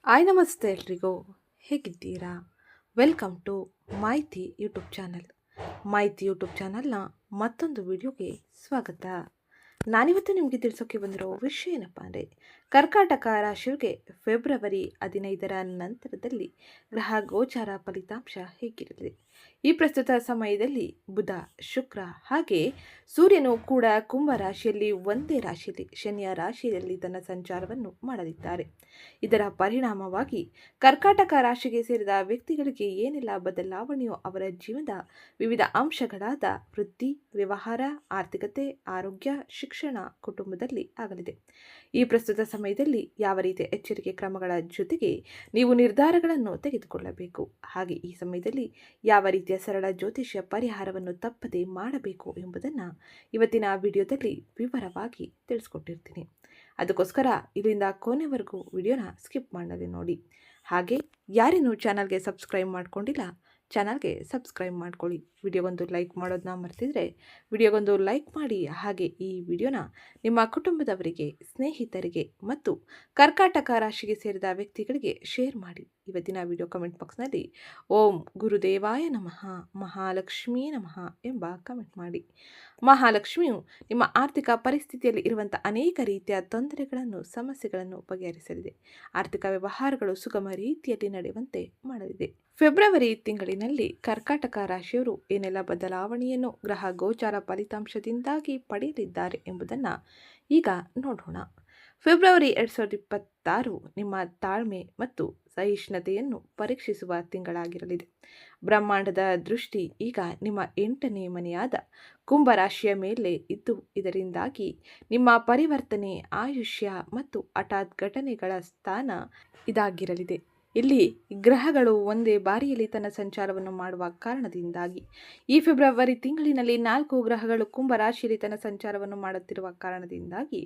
ನಮಸ್ತೆ ಎಲ್ರಿಗೂ. ಹೇಗಿದ್ದೀರಾ? ವೆಲ್ಕಮ್ ಟು ಮಾಹಿತಿ ಯೂಟ್ಯೂಬ್ ಚಾನಲ್. ಮಾಹಿತಿ ಯೂಟ್ಯೂಬ್ ಚಾನಲ್ನ ಮತ್ತೊಂದು ವಿಡಿಯೋಗೆ ಸ್ವಾಗತ. ನಾನಿವತ್ತು ನಿಮಗೆ ತಿಳಿಸೋಕೆ ಬಂದಿರೋ ವಿಷಯ ಏನಪ್ಪ ಅಂದರೆ, ಕರ್ಕಾಟಕ ರಾಶಿಯವರಿಗೆ ಫೆಬ್ರವರಿ 15ರ ನಂತರದಲ್ಲಿ ಗ್ರಹ ಗೋಚಾರ ಫಲಿತಾಂಶ ಹೇಗಿರಲಿದೆ? ಈ ಪ್ರಸ್ತುತ ಸಮಯದಲ್ಲಿ ಬುಧ, ಶುಕ್ರ ಹಾಗೆ ಸೂರ್ಯನು ಕೂಡ ಕುಂಭ ರಾಶಿಯಲ್ಲಿ ಒಂದೇ ರಾಶಿಯಲ್ಲಿ ಶನಿಯ ರಾಶಿಯಲ್ಲಿ ತನ್ನ ಸಂಚಾರವನ್ನು ಮಾಡಲಿದ್ದಾರೆ. ಇದರ ಪರಿಣಾಮವಾಗಿ ಕರ್ಕಾಟಕ ರಾಶಿಗೆ ಸೇರಿದ ವ್ಯಕ್ತಿಗಳಿಗೆ ಏನೆಲ್ಲ ಬದಲಾವಣೆಯೋ ಅವರ ಜೀವನದ ವಿವಿಧ ಅಂಶಗಳಾದ ವೃತ್ತಿ, ವ್ಯವಹಾರ, ಆರ್ಥಿಕತೆ, ಆರೋಗ್ಯ, ಶಿಕ್ಷಣ, ಕುಟುಂಬದಲ್ಲಿ ಆಗಲಿದೆ. ಈ ಪ್ರಸ್ತುತ ಸಮಯದಲ್ಲಿ ಯಾವ ರೀತಿಯ ಎಚ್ಚರಿಕೆ ಕ್ರಮಗಳ ಜೊತೆಗೆ ನೀವು ನಿರ್ಧಾರಗಳನ್ನು ತೆಗೆದುಕೊಳ್ಳಬೇಕು, ಹಾಗೆ ಈ ಸಮಯದಲ್ಲಿ ಯಾವ ರೀತಿಯ ಸರಳ ಜ್ಯೋತಿಷ್ಯ ಪರಿಹಾರವನ್ನು ತಪ್ಪದೆ ಮಾಡಬೇಕು ಎಂಬುದನ್ನು ಇವತ್ತಿನ ವಿಡಿಯೋದಲ್ಲಿ ವಿವರವಾಗಿ ತಿಳಿಸ್ಕೊಟ್ಟಿರ್ತೀನಿ. ಅದಕ್ಕೋಸ್ಕರ ಇಲ್ಲಿಂದ ಕೊನೆವರೆಗೂ ವಿಡಿಯೋನ ಸ್ಕಿಪ್ ಮಾಡದೆ ನೋಡಿ. ಹಾಗೆ ಯಾರೇನು ಚಾನಲ್ಗೆ ಸಬ್ಸ್ಕ್ರೈಬ್ ಮಾಡ್ಕೊಂಡಿಲ್ಲ, ಚಾನಲ್ಗೆ ಸಬ್ಸ್ಕ್ರೈಬ್ ಮಾಡ್ಕೊಳ್ಳಿ. ವಿಡಿಯೋಗೊಂದು ಲೈಕ್ ಮಾಡೋದನ್ನ ಮರ್ತಿದ್ರೆ ವಿಡಿಯೋಗೊಂದು ಲೈಕ್ ಮಾಡಿ. ಹಾಗೆ ಈ ವಿಡಿಯೋನ ನಿಮ್ಮ ಕುಟುಂಬದವರಿಗೆ, ಸ್ನೇಹಿತರಿಗೆ ಮತ್ತು ಕರ್ಕಾಟಕ ರಾಶಿಗೆ ಸೇರಿದ ವ್ಯಕ್ತಿಗಳಿಗೆ ಶೇರ್ ಮಾಡಿ. ಇವತ್ತಿನ ವಿಡಿಯೋ ಕಮೆಂಟ್ ಬಾಕ್ಸ್ನಲ್ಲಿ ಓಂ ಗುರುದೇವಾಯ ನಮಃ, ಮಹಾಲಕ್ಷ್ಮೀ ನಮಃ ಎಂಬ ಕಮೆಂಟ್ ಮಾಡಿ. ಮಹಾಲಕ್ಷ್ಮಿಯು ನಿಮ್ಮ ಆರ್ಥಿಕ ಪರಿಸ್ಥಿತಿಯಲ್ಲಿ ಇರುವಂಥ ಅನೇಕ ರೀತಿಯ ತೊಂದರೆಗಳನ್ನು, ಸಮಸ್ಯೆಗಳನ್ನು ಬಗೆಹರಿಸಲಿದೆ. ಆರ್ಥಿಕ ವ್ಯವಹಾರಗಳು ಸುಗಮ ರೀತಿಯಲ್ಲಿ ನಡೆಯುವಂತೆ ಮಾಡಲಿದೆ. ಫೆಬ್ರವರಿ ತಿಂಗಳಿನಲ್ಲಿ ಕರ್ಕಾಟಕ ರಾಶಿಯವರು ಏನೆಲ್ಲ ಬದಲಾವಣೆಯನ್ನು ಗ್ರಹ ಗೋಚಾರ ಫಲಿತಾಂಶದಿಂದಾಗಿ ಪಡೆಯಲಿದ್ದಾರೆ ಎಂಬುದನ್ನು ಈಗ ನೋಡೋಣ. ಫೆಬ್ರವರಿ 2026 ನಿಮ್ಮ ತಾಳ್ಮೆ ಮತ್ತು ಸಹಿಷ್ಣುತೆಯನ್ನು ಪರೀಕ್ಷಿಸುವ ತಿಂಗಳಾಗಿರಲಿದೆ. ಬ್ರಹ್ಮಾಂಡದ ದೃಷ್ಟಿ ಈಗ ನಿಮ್ಮ 8ನೇ ಮನೆಯಾದ ಕುಂಭರಾಶಿಯ ಮೇಲೆ ಇದ್ದು, ಇದರಿಂದಾಗಿ ನಿಮ್ಮ ಪರಿವರ್ತನೆ, ಆಯುಷ್ಯ ಮತ್ತು ಹಠಾತ್ ಘಟನೆಗಳ ಸ್ಥಾನ ಇದಾಗಿರಲಿದೆ. ಇಲ್ಲಿ ಗ್ರಹಗಳು ಒಂದೇ ಬಾರಿಯಲ್ಲಿ ತನ್ನ ಸಂಚಾರವನ್ನು ಮಾಡುವ ಕಾರಣದಿಂದಾಗಿ ಈ ಫೆಬ್ರವರಿ ತಿಂಗಳಿನಲ್ಲಿ 4 ಗ್ರಹಗಳು ಕುಂಭ ರಾಶಿಯಲ್ಲಿ ತನ್ನ ಸಂಚಾರವನ್ನು ಮಾಡುತ್ತಿರುವ ಕಾರಣದಿಂದಾಗಿ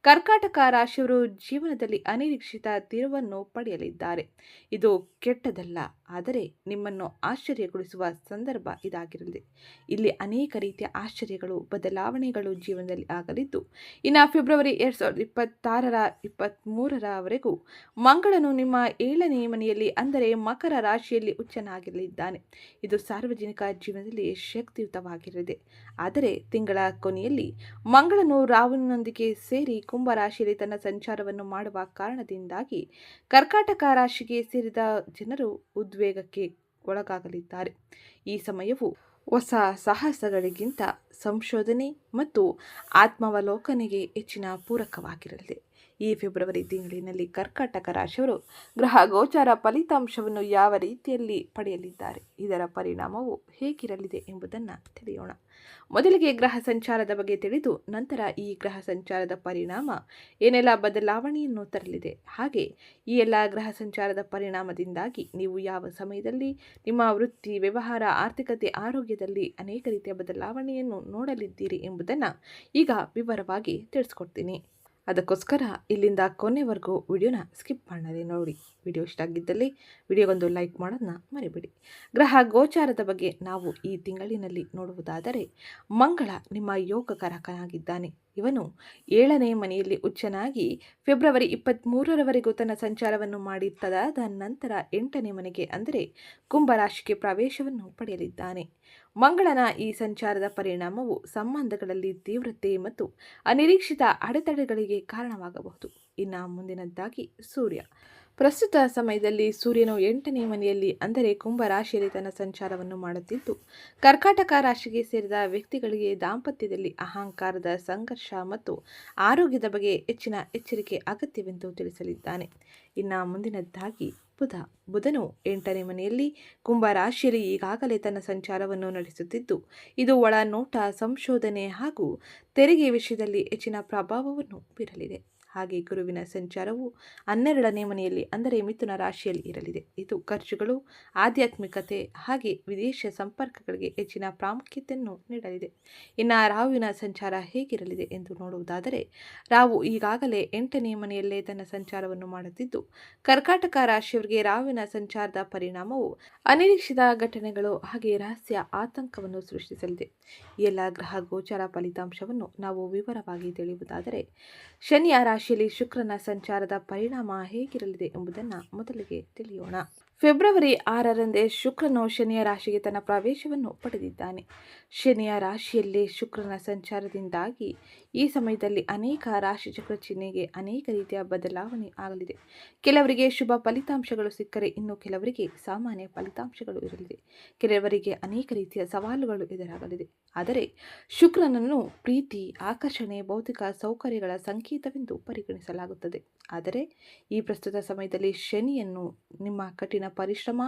ಕರ್ಕಾಟಕ ರಾಶಿಯವರು ಜೀವನದಲ್ಲಿ ಅನಿರೀಕ್ಷಿತ ತಿರುವನ್ನು ಪಡೆಯಲಿದ್ದಾರೆ. ಇದು ಕೆಟ್ಟದಲ್ಲ, ಆದರೆ ನಿಮ್ಮನ್ನು ಆಶ್ಚರ್ಯಗೊಳಿಸುವ ಸಂದರ್ಭ ಇದಾಗಿರಲಿದೆ. ಇಲ್ಲಿ ಅನೇಕ ರೀತಿಯ ಆಶ್ಚರ್ಯಗಳು, ಬದಲಾವಣೆಗಳು ಜೀವನದಲ್ಲಿ ಆಗಲಿದ್ದು, ಇನ್ನು ಫೆಬ್ರವರಿ 2026ರ 23ರವರೆಗೂ ಮಂಗಳನು ನಿಮ್ಮ 7ನೇ ಮನೆಯಲ್ಲಿ ಅಂದರೆ ಮಕರ ರಾಶಿಯಲ್ಲಿ ಉಚ್ಚನಾಗಿರಲಿದ್ದಾನೆ. ಇದು ಸಾರ್ವಜನಿಕ ಜೀವನದಲ್ಲಿ ಶಕ್ತಿಯುತವಾಗಿರಲಿದೆ. ಆದರೆ ತಿಂಗಳ ಕೊನೆಯಲ್ಲಿ ಮಂಗಳನು ರಾಹುವಿನೊಂದಿಗೆ ಸೇರಿ ಕುಂಭ ರಾಶಿಯಲ್ಲಿ ತನ್ನ ಸಂಚಾರವನ್ನು ಮಾಡುವ ಕಾರಣದಿಂದಾಗಿ ಕರ್ಕಾಟಕ ರಾಶಿಗೆ ಸೇರಿದ ಜನರು ಉದ್ವೇಗಕ್ಕೆ ಒಳಗಾಗಲಿದ್ದಾರೆ. ಈ ಸಮಯವು ಹೊಸ ಸಾಹಸಗಳಿಗಿಂತ ಸಂಶೋಧನೆ ಮತ್ತು ಆತ್ಮಾವಲೋಕನೆಗೆ ಹೆಚ್ಚಿನ ಪೂರಕವಾಗಿರಲಿದೆ. ಈ ಫೆಬ್ರವರಿ ತಿಂಗಳಿನಲ್ಲಿ ಕರ್ಕಾಟಕ ರಾಶಿಯವರು ಗ್ರಹ ಗೋಚಾರ ಫಲಿತಾಂಶವನ್ನು ಯಾವ ರೀತಿಯಲ್ಲಿ ಪಡೆಯಲಿದ್ದಾರೆ, ಇದರ ಪರಿಣಾಮವು ಹೇಗಿರಲಿದೆ ಎಂಬುದನ್ನು ತಿಳಿಯೋಣ. ಮೊದಲಿಗೆ ಗ್ರಹ ಸಂಚಾರದ ಬಗ್ಗೆ ತಿಳಿದು ನಂತರ ಈ ಗ್ರಹ ಸಂಚಾರದ ಪರಿಣಾಮ ಏನೆಲ್ಲ ಬದಲಾವಣೆಯನ್ನು ತರಲಿದೆ, ಹಾಗೆ ಈ ಎಲ್ಲ ಗ್ರಹ ಸಂಚಾರದ ಪರಿಣಾಮದಿಂದಾಗಿ ನೀವು ಯಾವ ಸಮಯದಲ್ಲಿ ನಿಮ್ಮ ವೃತ್ತಿ, ವ್ಯವಹಾರ, ಆರ್ಥಿಕತೆ, ಆರೋಗ್ಯದಲ್ಲಿ ಅನೇಕ ರೀತಿಯ ಬದಲಾವಣೆಯನ್ನು ನೋಡಲಿದ್ದೀರಿ ಎಂಬುದನ್ನು ಈಗ ವಿವರವಾಗಿ ತಿಳಿಸ್ಕೊಡ್ತೀನಿ. ಅದಕ್ಕೋಸ್ಕರ ಇಲ್ಲಿಂದ ಕೊನೆವರೆಗೂ ವಿಡಿಯೋನ ಸ್ಕಿಪ್ ಮಾಡದೆ ನೋಡಿ. ವಿಡಿಯೋ ಇಷ್ಟ ಆಗಿದ್ದಲ್ಲಿ ವಿಡಿಯೋಗೊಂದು ಲೈಕ್ ಮಾಡೋದನ್ನ ಮರಿಬೇಡಿ. ಗ್ರಹ ಗೋಚಾರದ ಬಗ್ಗೆ ನಾವು ಈ ತಿಂಗಳಿನಲ್ಲಿ ನೋಡುವುದಾದರೆ, ಮಂಗಳ ನಿಮ್ಮ ಯೋಗಕಾರಕನಾಗಿದ್ದಾನೆ. ಇವನು 7ನೇ ಮನೆಯಲ್ಲಿ ಉಚ್ಚನಾಗಿ ಫೆಬ್ರವರಿ 23ರವರೆಗೂ ತನ್ನ ಸಂಚಾರವನ್ನು ಮಾಡಿ ತದಾದ ನಂತರ 8ನೇ ಮನೆಗೆ ಅಂದರೆ ಕುಂಭರಾಶಿಗೆ ಪ್ರವೇಶವನ್ನು ಪಡೆಯಲಿದ್ದಾನೆ. ಮಂಗಳನ ಈ ಸಂಚಾರದ ಪರಿಣಾಮವು ಸಂಬಂಧಗಳಲ್ಲಿ ತೀವ್ರತೆ ಮತ್ತು ಅನಿರೀಕ್ಷಿತ ಅಡೆತಡೆಗಳಿಗೆ ಕಾರಣವಾಗಬಹುದು. ಇನ್ನು ಮುಂದಿನದ್ದಾಗಿ ಸೂರ್ಯ. ಪ್ರಸ್ತುತ ಸಮಯದಲ್ಲಿ ಸೂರ್ಯನು 8ನೇ ಮನೆಯಲ್ಲಿ ಅಂದರೆ ಕುಂಭ ರಾಶಿಯಲ್ಲಿ ತನ್ನ ಸಂಚಾರವನ್ನು ಮಾಡುತ್ತಿದ್ದು, ಕರ್ಕಾಟಕ ರಾಶಿಗೆ ಸೇರಿದ ವ್ಯಕ್ತಿಗಳಿಗೆ ದಾಂಪತ್ಯದಲ್ಲಿ ಅಹಂಕಾರದ ಸಂಘರ್ಷ ಮತ್ತು ಆರೋಗ್ಯದ ಬಗ್ಗೆ ಹೆಚ್ಚಿನ ಎಚ್ಚರಿಕೆ ಅಗತ್ಯವೆಂದು ತಿಳಿಸಲಿದ್ದಾನೆ. ಇನ್ನು ಮುಂದಿನದ್ದಾಗಿ ಬುಧನು 8ನೇ ಮನೆಯಲ್ಲಿ ಕುಂಭ ರಾಶಿಯಲ್ಲಿ ಈಗಾಗಲೇ ತನ್ನ ಸಂಚಾರವನ್ನು ನಡೆಸುತ್ತಿದ್ದು, ಇದು ಒಳನೋಟ, ಸಂಶೋಧನೆ ಹಾಗೂ ತೆರಿಗೆ ವಿಷಯದಲ್ಲಿ ಹೆಚ್ಚಿನ ಪ್ರಭಾವವನ್ನು ಬೀರಲಿದೆ. ಹಾಗೆ ಗುರುವಿನ ಸಂಚಾರವು 12ನೇ ಮನೆಯಲ್ಲಿ ಅಂದರೆ ಮಿಥುನ ರಾಶಿಯಲ್ಲಿ ಇರಲಿದೆ. ಇದು ಖರ್ಚುಗಳು, ಆಧ್ಯಾತ್ಮಿಕತೆ ಹಾಗೆ ವಿದೇಶ ಸಂಪರ್ಕಗಳಿಗೆ ಹೆಚ್ಚಿನ ಪ್ರಾಮುಖ್ಯತೆಯನ್ನು ನೀಡಲಿದೆ. ಇನ್ನು ರಾಹುವಿನ ಸಂಚಾರ ಹೇಗಿರಲಿದೆ ಎಂದು ನೋಡುವುದಾದರೆ, ರಾಹು ಈಗಾಗಲೇ 8ನೇ ಮನೆಯಲ್ಲೇ ತನ್ನ ಸಂಚಾರವನ್ನು ಮಾಡುತ್ತಿದ್ದು, ಕರ್ಕಾಟಕ ರಾಶಿಯವರಿಗೆ ರಾಹುವಿನ ಸಂಚಾರದ ಪರಿಣಾಮವು ಅನಿರೀಕ್ಷಿತ ಘಟನೆಗಳು ಹಾಗೆ ರಹಸ್ಯ ಆತಂಕವನ್ನು ಸೃಷ್ಟಿಸಲಿದೆ. ಈ ಎಲ್ಲ ಗ್ರಹ ಗೋಚಾರ ಫಲಿತಾಂಶವನ್ನು ನಾವು ವಿವರವಾಗಿ ತಿಳಿಯುವುದಾದರೆ, ಶನಿಯ ರಾಶಿ ರಾಶಿಯಲ್ಲಿ ಶುಕ್ರನ ಸಂಚಾರದ ಪರಿಣಾಮ ಹೇಗಿರಲಿದೆ ಎಂಬುದನ್ನು ಮೊದಲಿಗೆ ತಿಳಿಯೋಣ. ಫೆಬ್ರವರಿ 6ರಂದೇ ಶುಕ್ರನು ಶನಿಯ ರಾಶಿಗೆ ತನ್ನ ಪ್ರವೇಶವನ್ನು ಪಡೆದಿದ್ದಾನೆ. ಶನಿಯ ರಾಶಿಯಲ್ಲಿ ಶುಕ್ರನ ಸಂಚಾರದಿಂದಾಗಿ ಈ ಸಮಯದಲ್ಲಿ ಅನೇಕ ರಾಶಿಚಕ್ರ ಚಿಹ್ನೆಗೆ ಅನೇಕ ರೀತಿಯ ಬದಲಾವಣೆ ಆಗಲಿದೆ. ಕೆಲವರಿಗೆ ಶುಭ ಫಲಿತಾಂಶಗಳು ಸಿಕ್ಕರೆ ಇನ್ನು ಕೆಲವರಿಗೆ ಸಾಮಾನ್ಯ ಫಲಿತಾಂಶಗಳು ಇರಲಿದೆ. ಕೆಲವರಿಗೆ ಅನೇಕ ರೀತಿಯ ಸವಾಲುಗಳು ಎದುರಾಗಲಿದೆ. ಆದರೆ ಶುಕ್ರನನ್ನು ಪ್ರೀತಿ, ಆಕರ್ಷಣೆ, ಭೌತಿಕ ಸೌಕರ್ಯಗಳ ಸಂಕೇತವೆಂದು ಪರಿಗಣಿಸಲಾಗುತ್ತದೆ. ಆದರೆ ಈ ಪ್ರಸ್ತುತ ಸಮಯದಲ್ಲಿ ಶನಿಯನ್ನು ನಿಮ್ಮ ಕಠಿಣ ಪರಿಶ್ರಮ,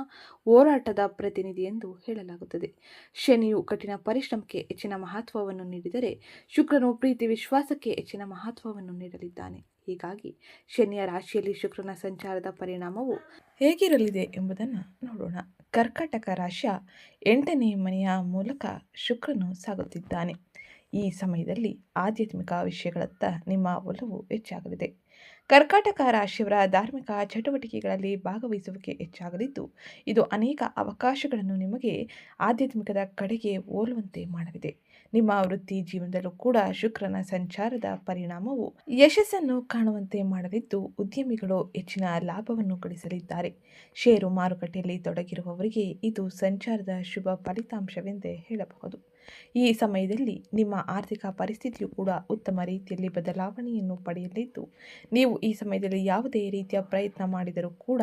ಹೋರಾಟದ ಪ್ರತಿನಿಧಿ ಎಂದು ಹೇಳಲಾಗುತ್ತದೆ. ಶನಿಯು ಕಠಿಣ ಪರಿಶ್ರಮಕ್ಕೆ ಹೆಚ್ಚಿನ ಮಹತ್ವವನ್ನು ನೀಡಿದರೆ, ಶುಕ್ರನು ಪ್ರೀತಿ, ವಿಶ್ವಾಸಕ್ಕೆ ಹೆಚ್ಚಿನ ಮಹತ್ವವನ್ನು ನೀಡಲಿದ್ದಾನೆ. ಹೀಗಾಗಿ ಶನಿಯ ರಾಶಿಯಲ್ಲಿ ಶುಕ್ರನ ಸಂಚಾರದ ಪರಿಣಾಮವು ಹೇಗಿರಲಿದೆ ಎಂಬುದನ್ನು ನೋಡೋಣ. ಕರ್ಕಾಟಕ ರಾಶಿಯ 8ನೇ ಮನೆಯ ಮೂಲಕ ಶುಕ್ರನು ಸಾಗುತ್ತಿದ್ದಾನೆ. ಈ ಸಮಯದಲ್ಲಿ ಆಧ್ಯಾತ್ಮಿಕ ವಿಷಯಗಳತ್ತ ನಿಮ್ಮ ಒಲವು ಹೆಚ್ಚಾಗಲಿದೆ. ಕರ್ಕಾಟಕ ರಾಶಿಯವರ ಧಾರ್ಮಿಕ ಚಟುವಟಿಕೆಗಳಲ್ಲಿ ಭಾಗವಹಿಸುವಿಕೆ ಹೆಚ್ಚಾಗಲಿದ್ದು, ಇದು ಅನೇಕ ಅವಕಾಶಗಳನ್ನು ನಿಮಗೆ ಆಧ್ಯಾತ್ಮಿಕದ ಕಡೆಗೆ ಹೋಲುವಂತೆ ಮಾಡಲಿದೆ. ನಿಮ್ಮ ವೃತ್ತಿ ಜೀವನದಲ್ಲೂ ಕೂಡ ಶುಕ್ರನ ಸಂಚಾರದ ಪರಿಣಾಮವು ಯಶಸ್ಸನ್ನು ಕಾಣುವಂತೆ ಮಾಡಲಿದ್ದು, ಉದ್ಯಮಿಗಳು ಹೆಚ್ಚಿನ ಲಾಭವನ್ನು ಗಳಿಸಲಿದ್ದಾರೆ. ಷೇರು ಮಾರುಕಟ್ಟೆಯಲ್ಲಿ ತೊಡಗಿರುವವರಿಗೆ ಇದು ಸಂಚಾರದ ಶುಭ ಫಲಿತಾಂಶವೆಂದೇ ಹೇಳಬಹುದು. ಈ ಸಮಯದಲ್ಲಿ ನಿಮ್ಮ ಆರ್ಥಿಕ ಪರಿಸ್ಥಿತಿಯು ಕೂಡ ಉತ್ತಮ ರೀತಿಯಲ್ಲಿ ಬದಲಾವಣೆಯನ್ನು ಪಡೆಯಲಿದ್ದು, ನೀವು ಈ ಸಮಯದಲ್ಲಿ ಯಾವುದೇ ರೀತಿಯ ಪ್ರಯತ್ನ ಮಾಡಿದರೂ ಕೂಡ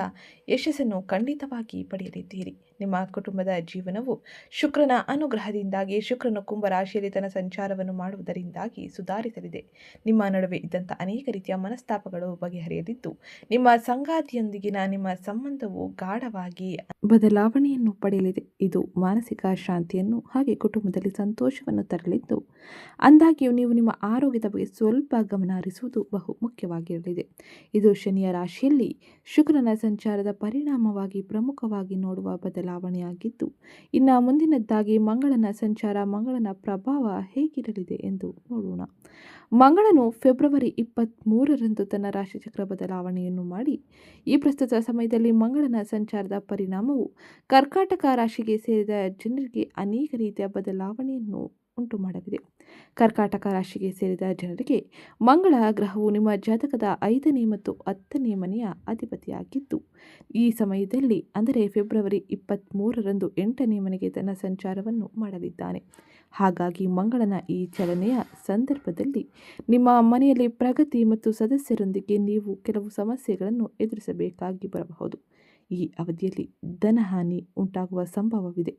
ಯಶಸ್ಸನ್ನು ಖಂಡಿತವಾಗಿ ಪಡೆಯಲಿದ್ದೀರಿ. ನಿಮ್ಮ ಕುಟುಂಬದ ಜೀವನವು ಶುಕ್ರನ ಅನುಗ್ರಹದಿಂದಾಗಿ ಶುಕ್ರನು ಕುಂಭ ರಾಶಿಯಲ್ಲಿ ತನ್ನ ಸಂಚಾರವನ್ನು ಮಾಡುವುದರಿಂದಾಗಿ ಸುಧಾರಿಸಲಿದೆ. ನಿಮ್ಮ ನಡುವೆ ಇದ್ದಂಥ ಅನೇಕ ರೀತಿಯ ಮನಸ್ತಾಪಗಳು ಬಗೆಹರಿಯಲಿದ್ದು, ನಿಮ್ಮ ಸಂಗಾತಿಯೊಂದಿಗಿನ ನಿಮ್ಮ ಸಂಬಂಧವು ಗಾಢವಾಗಿ ಬದಲಾವಣೆಯನ್ನು ಪಡೆಯಲಿದೆ. ಇದು ಮಾನಸಿಕ ಶಾಂತಿಯನ್ನು ಹಾಗೆ ಕುಟುಂಬದಲ್ಲಿ ಸಂತೋಷವನ್ನು ತರಲಿದ್ದು, ಅಂದಾಗ್ಯೂ ನೀವು ನಿಮ್ಮ ಆರೋಗ್ಯದ ಬಗ್ಗೆ ಸ್ವಲ್ಪ ಗಮನ ಹರಿಸುವುದು ಬಹು ಮುಖ್ಯವಾಗಿರಲಿದೆ. ಇದು ಶನಿಯ ರಾಶಿಯಲ್ಲಿ ಶುಕ್ರನ ಸಂಚಾರದ ಪರಿಣಾಮವಾಗಿ ಪ್ರಮುಖವಾಗಿ ನೋಡುವ ಬದಲಾವಣೆಯಾಗಿದ್ದು, ಇನ್ನು ಮುಂದಿನದ್ದಾಗಿ ಮಂಗಳನ ಸಂಚಾರ, ಮಂಗಳನ ಪ್ರಭಾವ ಹೇಗಿರಲಿದೆ ಎಂದು ನೋಡೋಣ. ಮಂಗಳನು ಫೆಬ್ರವರಿ 23ರಂದು ತನ್ನ ರಾಶಿಚಕ್ರ ಬದಲಾವಣೆಯನ್ನು ಮಾಡಿ, ಈ ಪ್ರಸ್ತುತ ಸಮಯದಲ್ಲಿ ಮಂಗಳನ ಸಂಚಾರದ ಪರಿಣಾಮವು ಕರ್ಕಾಟಕ ರಾಶಿಗೆ ಸೇರಿದ ಜನರಿಗೆ ಅನೇಕ ರೀತಿಯ ಬದಲಾವಣೆಯನ್ನು ಉಂಟು ಮಾಡಲಿದೆ. ಕರ್ಕಾಟಕ ರಾಶಿಗೆ ಸೇರಿದ ಜನರಿಗೆ ಮಂಗಳ ಗ್ರಹವು ನಿಮ್ಮ ಜಾತಕದ 5ನೇ ಮತ್ತು 10ನೇ ಮನೆಯ ಅಧಿಪತಿಯಾಗಿದ್ದು, ಈ ಸಮಯದಲ್ಲಿ ಅಂದರೆ ಫೆಬ್ರವರಿ 23ರಂದು 8ನೇ ಮನೆಗೆ ತನ್ನ ಸಂಚಾರವನ್ನು ಮಾಡಲಿದ್ದಾನೆ. ಹಾಗಾಗಿ ಮಂಗಳನ ಈ ಚಲನೆಯ ಸಂದರ್ಭದಲ್ಲಿ ನಿಮ್ಮ ಮನೆಯಲ್ಲಿ ಪ್ರಗತಿ ಮತ್ತು ಸದಸ್ಯರೊಂದಿಗೆ ನೀವು ಕೆಲವು ಸಮಸ್ಯೆಗಳನ್ನು ಎದುರಿಸಬೇಕಾಗಿ ಬರಬಹುದು. ಈ ಅವಧಿಯಲ್ಲಿ ಧನಹಾನಿ ಉಂಟಾಗುವ ಸಂಭವವಿದೆ.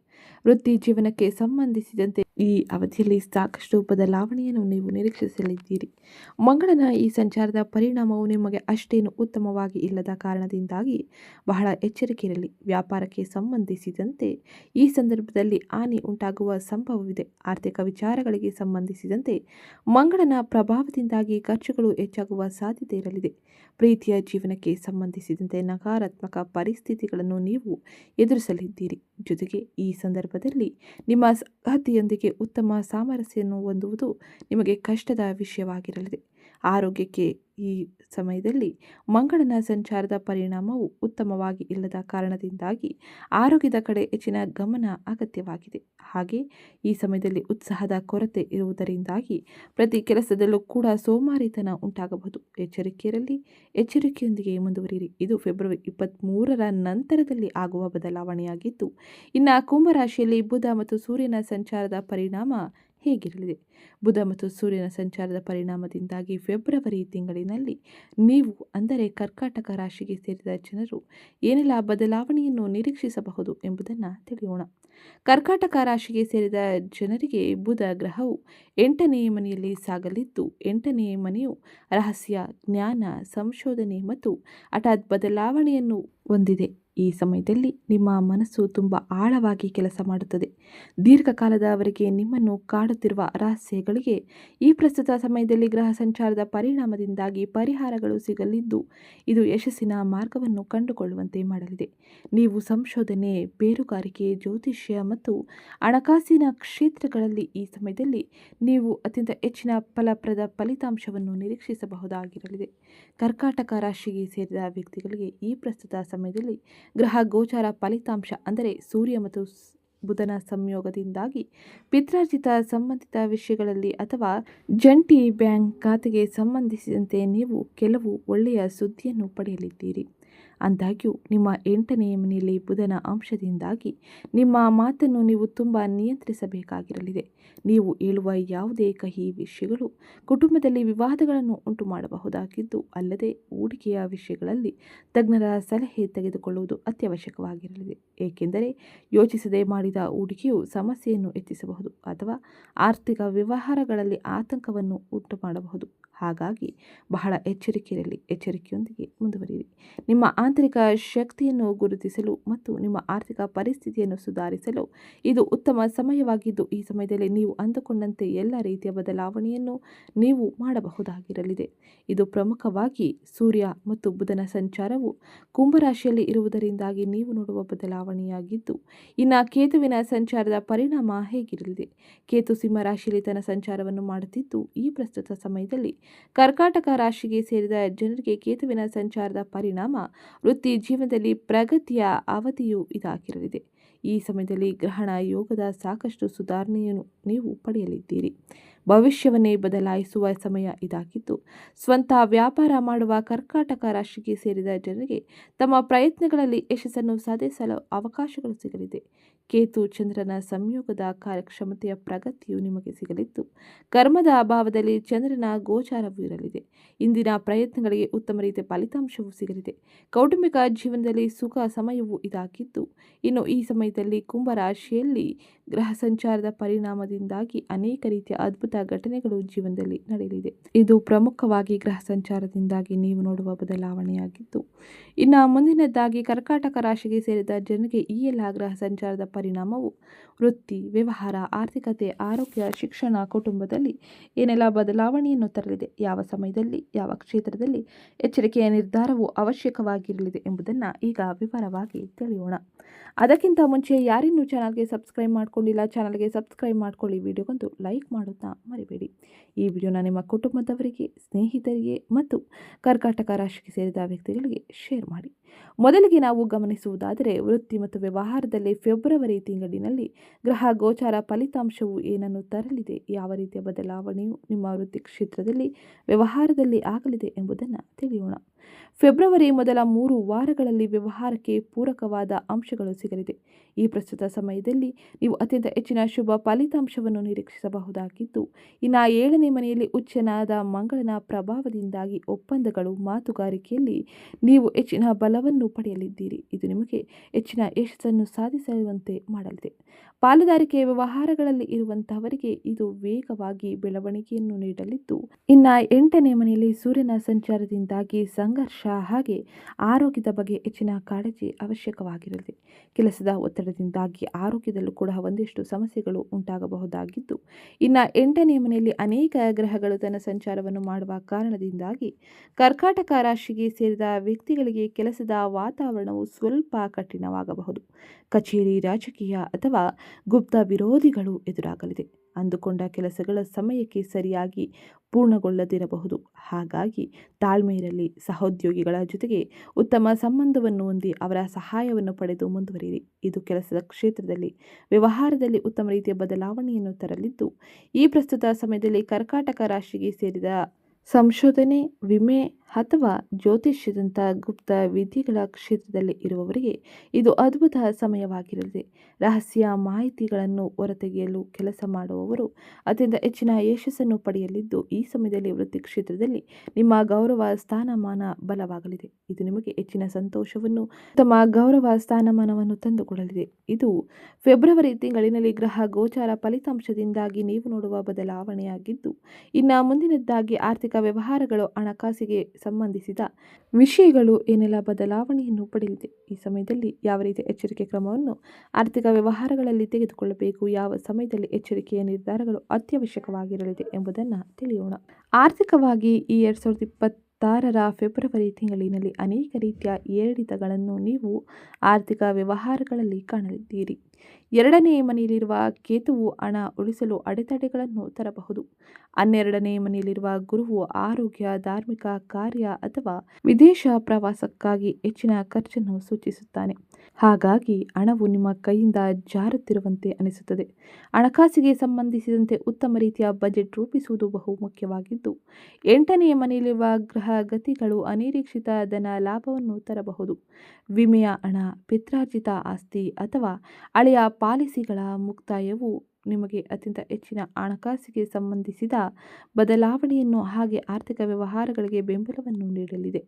ವೃತ್ತಿ ಜೀವನಕ್ಕೆ ಸಂಬಂಧಿಸಿದಂತೆ ಈ ಅವಧಿಯಲ್ಲಿ ಸಾಕಷ್ಟು ಬದಲಾವಣೆಯನ್ನು ನೀವು ನಿರೀಕ್ಷಿಸಲಿದ್ದೀರಿ. ಮಂಗಳನ ಈ ಸಂಚಾರದ ಪರಿಣಾಮವು ನಿಮಗೆ ಅಷ್ಟೇನು ಉತ್ತಮವಾಗಿ ಇಲ್ಲದ ಕಾರಣದಿಂದಾಗಿ ಬಹಳ ಎಚ್ಚರಿಕೆಯಿರಲಿ. ವ್ಯಾಪಾರಕ್ಕೆ ಸಂಬಂಧಿಸಿದಂತೆ ಈ ಸಂದರ್ಭದಲ್ಲಿ ಹಾನಿ ಉಂಟಾಗುವ ಸಂಭವವಿದೆ. ಆರ್ಥಿಕ ವಿಚಾರಗಳಿಗೆ ಸಂಬಂಧಿಸಿದಂತೆ ಮಂಗಳನ ಪ್ರಭಾವದಿಂದಾಗಿ ಖರ್ಚುಗಳು ಹೆಚ್ಚಾಗುವ ಸಾಧ್ಯತೆ ಇರಲಿದೆ. ಪ್ರೀತಿಯ ಜೀವನಕ್ಕೆ ಸಂಬಂಧಿಸಿದಂತೆ ನಕಾರಾತ್ಮಕ ಪರಿಸ್ಥಿತಿಗಳನ್ನು ನೀವು ಎದುರಿಸಲಿದ್ದೀರಿ. ಜೊತೆಗೆ ಈ ಸಂದರ್ಭದಲ್ಲಿ ನಿಮ್ಮ ಸಂಗಾತಿಯೊಂದಿಗೆ ಉತ್ತಮ ಸಾಮರಸ್ಯವನ್ನು ಹೊಂದುವುದು ನಿಮಗೆ ಕಷ್ಟದ ವಿಷಯವಾಗಿರಲಿದೆ. ಆರೋಗ್ಯಕ್ಕೆ ಈ ಸಮಯದಲ್ಲಿ ಮಂಗಳನ ಸಂಚಾರದ ಪರಿಣಾಮವು ಉತ್ತಮವಾಗಿ ಇಲ್ಲದ ಕಾರಣದಿಂದಾಗಿ ಆರೋಗ್ಯದ ಕಡೆ ಹೆಚ್ಚಿನ ಗಮನ ಅಗತ್ಯವಾಗಿದೆ. ಹಾಗೆ ಈ ಸಮಯದಲ್ಲಿ ಉತ್ಸಾಹದ ಕೊರತೆ ಇರುವುದರಿಂದಾಗಿ ಪ್ರತಿ ಕೆಲಸದಲ್ಲೂ ಕೂಡ ಸೋಮಾರಿತನ ಉಂಟಾಗಬಹುದು. ಎಚ್ಚರಿಕೆಯಿರಲಿ, ಎಚ್ಚರಿಕೆಯೊಂದಿಗೆ ಮುಂದುವರಿಯಿರಿ. ಇದು ಫೆಬ್ರವರಿ 23ರ ನಂತರದಲ್ಲಿ ಆಗುವ ಬದಲಾವಣೆಯಾಗಿದ್ದು, ಇನ್ನು ಕುಂಭರಾಶಿಯಲ್ಲಿ ಬುಧ ಮತ್ತು ಸೂರ್ಯನ ಸಂಚಾರದ ಪರಿಣಾಮ ಹೇಗಿರಲಿದೆ? ಬುಧ ಮತ್ತು ಸೂರ್ಯನ ಸಂಚಾರದ ಪರಿಣಾಮದಿಂದಾಗಿ ಫೆಬ್ರವರಿ ತಿಂಗಳಿನಲ್ಲಿ ನೀವು ಅಂದರೆ ಕರ್ಕಾಟಕ ರಾಶಿಗೆ ಸೇರಿದ ಜನರು ಏನೆಲ್ಲ ಬದಲಾವಣೆಯನ್ನು ನಿರೀಕ್ಷಿಸಬಹುದು ಎಂಬುದನ್ನು ತಿಳಿಯೋಣ. ಕರ್ಕಾಟಕ ರಾಶಿಗೆ ಸೇರಿದ ಜನರಿಗೆ ಬುಧ ಗ್ರಹವು 8ನೇ ಮನೆಯಲ್ಲಿ ಸಾಗಲಿದ್ದು, 8ನೇ ಮನೆಯು ರಹಸ್ಯ, ಜ್ಞಾನ, ಸಂಶೋಧನೆ ಮತ್ತು ಹಠಾತ್ ಬದಲಾವಣೆಯನ್ನು ಹೊಂದಿದೆ. ಈ ಸಮಯದಲ್ಲಿ ನಿಮ್ಮ ಮನಸ್ಸು ತುಂಬ ಆಳವಾಗಿ ಕೆಲಸ ಮಾಡುತ್ತದೆ. ದೀರ್ಘಕಾಲದವರೆಗೆ ನಿಮ್ಮನ್ನು ಕಾಡುತ್ತಿರುವ ರಹಸ್ಯಗಳಿಗೆ ಈ ಪ್ರಸ್ತುತ ಸಮಯದಲ್ಲಿ ಗ್ರಹ ಸಂಚಾರದ ಪರಿಣಾಮದಿಂದಾಗಿ ಪರಿಹಾರಗಳು ಸಿಗಲಿದ್ದು, ಇದು ಯಶಸ್ಸಿನ ಮಾರ್ಗವನ್ನು ಕಂಡುಕೊಳ್ಳುವಂತೆ ಮಾಡಲಿದೆ. ನೀವು ಸಂಶೋಧನೆ, ಬೇರುಗಾರಿಕೆ, ಜ್ಯೋತಿಷ್ಯ ಮತ್ತು ಹಣಕಾಸಿನ ಕ್ಷೇತ್ರಗಳಲ್ಲಿ ಈ ಸಮಯದಲ್ಲಿ ನೀವು ಅತ್ಯಂತ ಹೆಚ್ಚಿನ ಫಲಪ್ರದ ಫಲಿತಾಂಶವನ್ನು ನಿರೀಕ್ಷಿಸಬಹುದಾಗಿರಲಿದೆ. ಕರ್ಕಾಟಕ ರಾಶಿಗೆ ಸೇರಿದ ವ್ಯಕ್ತಿಗಳಿಗೆ ಈ ಪ್ರಸ್ತುತ ಸಮಯದಲ್ಲಿ ಗ್ರಹ ಗೋಚಾರ ಫಲಿತಾಂಶ ಅಂದರೆ ಸೂರ್ಯ ಮತ್ತು ಬುಧನ ಸಂಯೋಗದಿಂದಾಗಿ ಪಿತ್ರಾರ್ಜಿತ ಸಂಬಂಧಿತ ವಿಷಯಗಳಲ್ಲಿ ಅಥವಾ ಜಂಟಿ ಬ್ಯಾಂಕ್ ಖಾತೆಗೆ ಸಂಬಂಧಿಸಿದಂತೆ ನೀವು ಕೆಲವು ಒಳ್ಳೆಯ ಸುದ್ದಿಯನ್ನು ಪಡೆಯಲಿದ್ದೀರಿ. ಆದಾಗ್ಯೂ ನಿಮ್ಮ 8ನೇ ಮನೆಯಲ್ಲಿ ಬುಧನ ಅಂಶದಿಂದಾಗಿ ನಿಮ್ಮ ಮಾತನ್ನು ನೀವು ತುಂಬ ನಿಯಂತ್ರಿಸಬೇಕಾಗಿರಲಿದೆ. ನೀವು ಹೇಳುವ ಯಾವುದೇ ಕಹಿ ವಿಷಯಗಳು ಕುಟುಂಬದಲ್ಲಿ ವಿವಾದಗಳನ್ನು ಉಂಟು ಮಾಡಬಹುದಾಗಿದ್ದು, ಅಲ್ಲದೆ ಹೂಡಿಕೆಯ ವಿಷಯಗಳಲ್ಲಿ ತಜ್ಞರ ಸಲಹೆ ತೆಗೆದುಕೊಳ್ಳುವುದು ಅತ್ಯವಶ್ಯಕವಾಗಿರಲಿದೆ. ಏಕೆಂದರೆ ಯೋಚಿಸದೆ ಮಾಡಿದ ಹೂಡಿಕೆಯು ಸಮಸ್ಯೆಯನ್ನು ಹೆಚ್ಚಿಸಬಹುದು ಅಥವಾ ಆರ್ಥಿಕ ವ್ಯವಹಾರಗಳಲ್ಲಿ ಆತಂಕವನ್ನು ಉಂಟು ಮಾಡಬಹುದು. ಹಾಗಾಗಿ ಬಹಳ ಎಚ್ಚರಿಕೆಯೊಂದಿಗೆ ಮುಂದುವರಿಯಿರಿ. ನಿಮ್ಮ ಆಂತರಿಕ ಶಕ್ತಿಯನ್ನು ಗುರುತಿಸಲು ಮತ್ತು ನಿಮ್ಮ ಆರ್ಥಿಕ ಪರಿಸ್ಥಿತಿಯನ್ನು ಸುಧಾರಿಸಲು ಇದು ಉತ್ತಮ ಸಮಯವಾಗಿದ್ದು, ಈ ಸಮಯದಲ್ಲಿ ನೀವು ಅಂದುಕೊಂಡಂತೆ ಎಲ್ಲ ರೀತಿಯ ಬದಲಾವಣೆಯನ್ನು ನೀವು ಮಾಡಬಹುದಾಗಿರಲಿದೆ. ಇದು ಪ್ರಮುಖವಾಗಿ ಸೂರ್ಯ ಮತ್ತು ಬುಧನ ಸಂಚಾರವು ಕುಂಭರಾಶಿಯಲ್ಲಿ ಇರುವುದರಿಂದಾಗಿ ನೀವು ನೋಡುವ ಬದಲಾವಣೆಯಾಗಿದ್ದು, ಇನ್ನು ಕೇತುವಿನ ಸಂಚಾರದ ಪರಿಣಾಮ ಹೇಗಿರಲಿದೆ? ಕೇತು ಸಿಂಹ ರಾಶಿಯಲ್ಲಿ ತನ್ನ ಸಂಚಾರವನ್ನು ಮಾಡುತ್ತಿದ್ದು, ಈ ಪ್ರಸ್ತುತ ಸಮಯದಲ್ಲಿ ಕರ್ಕಾಟಕ ರಾಶಿಗೆ ಸೇರಿದ ಜನರಿಗೆ ಕೇತುವಿನ ಸಂಚಾರದ ಪರಿಣಾಮ ವೃತ್ತಿ ಜೀವನದಲ್ಲಿ ಪ್ರಗತಿಯ ಅವಧಿಯು ಇದಾಗಿರಲಿದೆ. ಈ ಸಮಯದಲ್ಲಿ ಗ್ರಹಣ ಯೋಗದ ಸಾಕಷ್ಟು ಸುಧಾರಣೆಯನ್ನು ನೀವು ಪಡೆಯಲಿದ್ದೀರಿ. ಭವಿಷ್ಯವನ್ನೇ ಬದಲಾಯಿಸುವ ಸಮಯ ಇದಾಗಿದ್ದು, ಸ್ವಂತ ವ್ಯಾಪಾರ ಮಾಡುವ ಕರ್ಕಾಟಕ ರಾಶಿಗೆ ಸೇರಿದ ಜನರಿಗೆ ತಮ್ಮ ಪ್ರಯತ್ನಗಳಲ್ಲಿ ಯಶಸ್ಸನ್ನು ಸಾಧಿಸಲು ಅವಕಾಶಗಳು ಸಿಗಲಿದೆ. ಕೇತು ಚಂದ್ರನ ಸಂಯೋಗದ ಕಾರ್ಯಕ್ಷಮತೆಯ ಪ್ರಗತಿಯು ನಿಮಗೆ ಸಿಗಲಿದ್ದು, ಕರ್ಮದ ಅಭಾವದಲ್ಲಿ ಚಂದ್ರನ ಗೋಚಾರವೂ ಇರಲಿದೆ. ಇಂದಿನ ಪ್ರಯತ್ನಗಳಿಗೆ ಉತ್ತಮ ರೀತಿಯ ಫಲಿತಾಂಶವೂ ಸಿಗಲಿದೆ. ಕೌಟುಂಬಿಕ ಜೀವನದಲ್ಲಿ ಸುಖ ಸಮಯವೂ ಇದಾಗಿದ್ದು, ಇನ್ನು ಈ ಸಮಯದಲ್ಲಿ ಕುಂಭರಾಶಿಯಲ್ಲಿ ಗ್ರಹ ಸಂಚಾರದ ಪರಿಣಾಮದಿಂದಾಗಿ ಅನೇಕ ರೀತಿಯ ಅದ್ಭುತ ಘಟನೆಗಳು ಜೀವನದಲ್ಲಿ ನಡೆಯಲಿದೆ. ಇದು ಪ್ರಮುಖವಾಗಿ ಗ್ರಹ ಸಂಚಾರದಿಂದಾಗಿ ನೀವು ನೋಡುವ ಬದಲಾವಣೆಯಾಗಿದ್ದು, ಇನ್ನು ಮುಂದಿನದ್ದಾಗಿ ಕರ್ಕಾಟಕ ರಾಶಿಗೆ ಸೇರಿದ ಜನರಿಗೆ ಈ ಎಲ್ಲ ಗ್ರಹ ಸಂಚಾರದ ಪರಿಣಾಮವು ವೃತ್ತಿ, ವ್ಯವಹಾರ, ಆರ್ಥಿಕತೆ, ಆರೋಗ್ಯ, ಶಿಕ್ಷಣ, ಕುಟುಂಬದಲ್ಲಿ ಏನೆಲ್ಲ ಬದಲಾವಣೆಯನ್ನು ತರಲಿದೆ, ಯಾವ ಸಮಯದಲ್ಲಿ ಯಾವ ಕ್ಷೇತ್ರದಲ್ಲಿ ಎಚ್ಚರಿಕೆಯ ನಿರ್ಧಾರವು ಅವಶ್ಯಕವಾಗಿರಲಿದೆ ಎಂಬುದನ್ನು ಈಗ ವಿವರವಾಗಿ ತಿಳಿಯೋಣ. ಅದಕ್ಕಿಂತ ಮುಂಚೆ ಯಾರಿನ್ನೂ ಚಾನಲ್ಗೆ ಸಬ್ಸ್ಕ್ರೈಬ್ ಮಾಡ್ಕೊಂಡಿಲ್ಲ, ಚಾನಲ್ಗೆ ಸಬ್ಸ್ಕ್ರೈಬ್ ಮಾಡ್ಕೊಳ್ಳಿ. ವಿಡಿಯೋಗೊಂದು ಲೈಕ್ ಮಾಡೋದನ್ನ ಮರಿಬೇಡಿ. ಈ ವಿಡಿಯೋನ ನಿಮ್ಮ ಕುಟುಂಬದವರಿಗೆ, ಸ್ನೇಹಿತರಿಗೆ ಮತ್ತು ಕರ್ಕಾಟಕ ರಾಶಿಗೆ ಸೇರಿದ ವ್ಯಕ್ತಿಗಳಿಗೆ ಶೇರ್ ಮಾಡಿ. ಮೊದಲಿಗೆ ನಾವು ಗಮನಿಸುವುದಾದರೆ, ವೃತ್ತಿ ಮತ್ತು ವ್ಯವಹಾರದಲ್ಲಿ ಫೆಬ್ರವರಿ ತಿಂಗಳಿನಲ್ಲಿ ಗ್ರಹ ಗೋಚಾರ ಫಲಿತಾಂಶವು ಏನನ್ನು ತರಲಿದೆ, ಯಾವ ರೀತಿಯ ಬದಲಾವಣೆಯು ನಿಮ್ಮ ವೃತ್ತಿ ಕ್ಷೇತ್ರದಲ್ಲಿ ವ್ಯವಹಾರದಲ್ಲಿ ಆಗಲಿದೆ ಎಂಬುದನ್ನು ತಿಳಿಯೋಣ. ಫೆಬ್ರವರಿ ಮೊದಲ 3 ವಾರಗಳಲ್ಲಿ ವ್ಯವಹಾರಕ್ಕೆ ಪೂರಕವಾದ ಅಂಶಗಳು ಸಿಗಲಿದೆ. ಈ ಪ್ರಸ್ತುತ ಸಮಯದಲ್ಲಿ ನೀವು ಅತ್ಯಂತ ಹೆಚ್ಚಿನ ಶುಭ ಫಲಿತಾಂಶವನ್ನು ನಿರೀಕ್ಷಿಸಬಹುದಾಗಿದ್ದು, ಇನ್ನು 7ನೇ ಮನೆಯಲ್ಲಿ ಉಚ್ಚನಾದ ಮಂಗಳನ ಪ್ರಭಾವದಿಂದಾಗಿ ಒಪ್ಪಂದಗಳು, ಮಾತುಗಾರಿಕೆಯಲ್ಲಿ ನೀವು ಹೆಚ್ಚಿನ ಬಲವನ್ನು ಪಡೆಯಲಿದ್ದೀರಿ. ಇದು ನಿಮಗೆ ಹೆಚ್ಚಿನ ಯಶಸ್ಸನ್ನು ಸಾಧಿಸುವಂತೆ ಮಾಡಲಿದೆ. ಪಾಲುದಾರಿಕೆ ವ್ಯವಹಾರಗಳಲ್ಲಿ ಇರುವಂತಹವರಿಗೆ ಇದು ವೇಗವಾಗಿ ಬೆಳವಣಿಗೆಯನ್ನು ನೀಡಲಿದ್ದು, ಇನ್ನು 8ನೇ ಮನೆಯಲ್ಲಿ ಸೂರ್ಯನ ಸಂಚಾರದಿಂದಾಗಿ ಸಂಘರ್ಷ ಹಾಗೆ ಆರೋಗ್ಯದ ಬಗ್ಗೆ ಹೆಚ್ಚಿನ ಕಾಳಜಿ ಅವಶ್ಯಕವಾಗಿರಲಿದೆ. ಕೆಲಸದ ಒತ್ತಡದಿಂದಾಗಿ ಆರೋಗ್ಯದಲ್ಲೂ ಕೂಡ ಒಂದಿಷ್ಟು ಸಮಸ್ಯೆಗಳು ಉಂಟಾಗಬಹುದಾಗಿದ್ದು, ಇನ್ನು 8ನೇ ಮನೆಯಲ್ಲಿ ಅನೇಕ ಗ್ರಹಗಳು ತನ್ನ ಸಂಚಾರವನ್ನು ಮಾಡುವ ಕಾರಣದಿಂದಾಗಿ ಕರ್ಕಾಟಕ ರಾಶಿಗೆ ಸೇರಿದ ವ್ಯಕ್ತಿಗಳಿಗೆ ಕೆಲಸದ ವಾತಾವರಣವು ಸ್ವಲ್ಪ ಕಠಿಣವಾಗಬಹುದು. ಕಚೇರಿ, ರಾಜಕೀಯ ಅಥವಾ ಗುಪ್ತ ವಿರೋಧಿಗಳು ಎದುರಾಗಲಿದೆ. ಅಂದುಕೊಂಡ ಕೆಲಸಗಳ ಸಮಯಕ್ಕೆ ಸರಿಯಾಗಿ ಪೂರ್ಣಗೊಳ್ಳದಿರಬಹುದು. ಹಾಗಾಗಿ ತಾಳ್ಮೆ ಇರಲಿ. ಸಹೋದ್ಯೋಗಿಗಳ ಜೊತೆಗೆ ಉತ್ತಮ ಸಂಬಂಧವನ್ನು ಹೊಂದಿ ಅವರ ಸಹಾಯವನ್ನು ಪಡೆದು ಮುಂದುವರಿಯಿರಿ. ಇದು ಕೆಲಸದ ಕ್ಷೇತ್ರದಲ್ಲಿ, ವ್ಯವಹಾರದಲ್ಲಿ ಉತ್ತಮ ರೀತಿಯ ಬದಲಾವಣೆಯನ್ನು ತರಲಿದ್ದು, ಈ ಪ್ರಸ್ತುತ ಸಮಯದಲ್ಲಿ ಕರ್ಕಾಟಕ ರಾಶಿಗೆ ಸೇರಿದ ಸಂಶೋಧನೆ, ವಿಮೆ ಅಥವಾ ಜ್ಯೋತಿಷ್ಯದಂಥ ಗುಪ್ತ ವಿದ್ಯೆಗಳ ಕ್ಷೇತ್ರದಲ್ಲಿ ಇರುವವರಿಗೆ ಇದು ಅದ್ಭುತ ಸಮಯವಾಗಿರಲಿದೆ. ರಹಸ್ಯ ಮಾಹಿತಿಗಳನ್ನು ಹೊರತೆಗೆಯಲು ಕೆಲಸ ಮಾಡುವವರು ಅತ್ಯಂತ ಹೆಚ್ಚಿನ ಯಶಸ್ಸನ್ನು ಪಡೆಯಲಿದ್ದು, ಈ ಸಮಯದಲ್ಲಿ ವೃತ್ತಿ ಕ್ಷೇತ್ರದಲ್ಲಿ ನಿಮ್ಮ ಗೌರವ ಸ್ಥಾನಮಾನ ಬಲವಾಗಲಿದೆ. ಇದು ನಿಮಗೆ ಹೆಚ್ಚಿನ ಸಂತೋಷವನ್ನು, ಉತ್ತಮ ಗೌರವ ಸ್ಥಾನಮಾನವನ್ನು ತಂದುಕೊಡಲಿದೆ. ಇದು ಫೆಬ್ರವರಿ ತಿಂಗಳಿನಲ್ಲಿ ಗ್ರಹ ಗೋಚಾರ ಫಲಿತಾಂಶದಿಂದಾಗಿ ನೀವು ನೋಡುವ ಬದಲಾವಣೆಯಾಗಿದ್ದು, ಇನ್ನು ಮುಂದಿನದ್ದಾಗಿ ಆರ್ಥಿಕ ವ್ಯವಹಾರಗಳು, ಹಣಕಾಸಿಗೆ ಸಂಬಂಧಿಸಿದ ವಿಷಯಗಳು ಏನೆಲ್ಲ ಬದಲಾವಣೆಯನ್ನು ಪಡೆಯಲಿದೆ. ಈ ಸಮಯದಲ್ಲಿ ಯಾವ ರೀತಿಯ ಎಚ್ಚರಿಕೆ ಕ್ರಮವನ್ನು ಆರ್ಥಿಕ ವ್ಯವಹಾರಗಳಲ್ಲಿ ತೆಗೆದುಕೊಳ್ಳಬೇಕು, ಯಾವ ಸಮಯದಲ್ಲಿ ಎಚ್ಚರಿಕೆಯ ನಿರ್ಧಾರಗಳು ಅತ್ಯವಶ್ಯಕವಾಗಿರಲಿದೆ ಎಂಬುದನ್ನು ತಿಳಿಯೋಣ. ಆರ್ಥಿಕವಾಗಿ ಈ 2020 2026ರ ಫೆಬ್ರವರಿ ತಿಂಗಳಿನಲ್ಲಿ ಅನೇಕ ರೀತಿಯ ಏರಿಳಿತಗಳನ್ನು ನೀವು ಆರ್ಥಿಕ ವ್ಯವಹಾರಗಳಲ್ಲಿ ಕಾಣಲಿದ್ದೀರಿ. 2ನೇ ಮನೆಯಲ್ಲಿರುವ ಕೇತುವು ಹಣ ಉಳಿಸಲು ಅಡೆತಡೆಗಳನ್ನು ತರಬಹುದು. 12ನೇ ಮನೆಯಲ್ಲಿರುವ ಗುರುವು ಆರೋಗ್ಯ, ಧಾರ್ಮಿಕ ಕಾರ್ಯ ಅಥವಾ ವಿದೇಶ ಪ್ರವಾಸಕ್ಕಾಗಿ ಹೆಚ್ಚಿನ ಖರ್ಚನ್ನು ಸೂಚಿಸುತ್ತಾನೆ. ಹಾಗಾಗಿ ಹಣವು ನಿಮ್ಮ ಕೈಯಿಂದ ಜಾರುತ್ತಿರುವಂತೆ ಅನಿಸುತ್ತದೆ. ಹಣಕಾಸಿಗೆ ಸಂಬಂಧಿಸಿದಂತೆ ಉತ್ತಮ ರೀತಿಯ ಬಜೆಟ್ ರೂಪಿಸುವುದು ಬಹು ಮುಖ್ಯವಾಗಿದ್ದು, 8ನೇ ಮನೆಯಲ್ಲಿರುವ ಗ್ರಹ ಗತಿಗಳು ಅನಿರೀಕ್ಷಿತ ಧನ ಲಾಭವನ್ನು ತರಬಹುದು. ವಿಮೆಯ ಹಣ, ಪಿತ್ರಾರ್ಜಿತ ಆಸ್ತಿ ಅಥವಾ ಹಳೆಯ ಪಾಲಿಸಿಗಳ ಮುಕ್ತಾಯವು ನಿಮಗೆ ಅತ್ಯಂತ ಹೆಚ್ಚಿನ ಹಣಕಾಸಿಗೆ ಸಂಬಂಧಿಸಿದ ಬದಲಾವಣೆಯನ್ನು ಹಾಗೆ ಆರ್ಥಿಕ ವ್ಯವಹಾರಗಳಿಗೆ ಬೆಂಬಲವನ್ನು ನೀಡಲಿದೆ.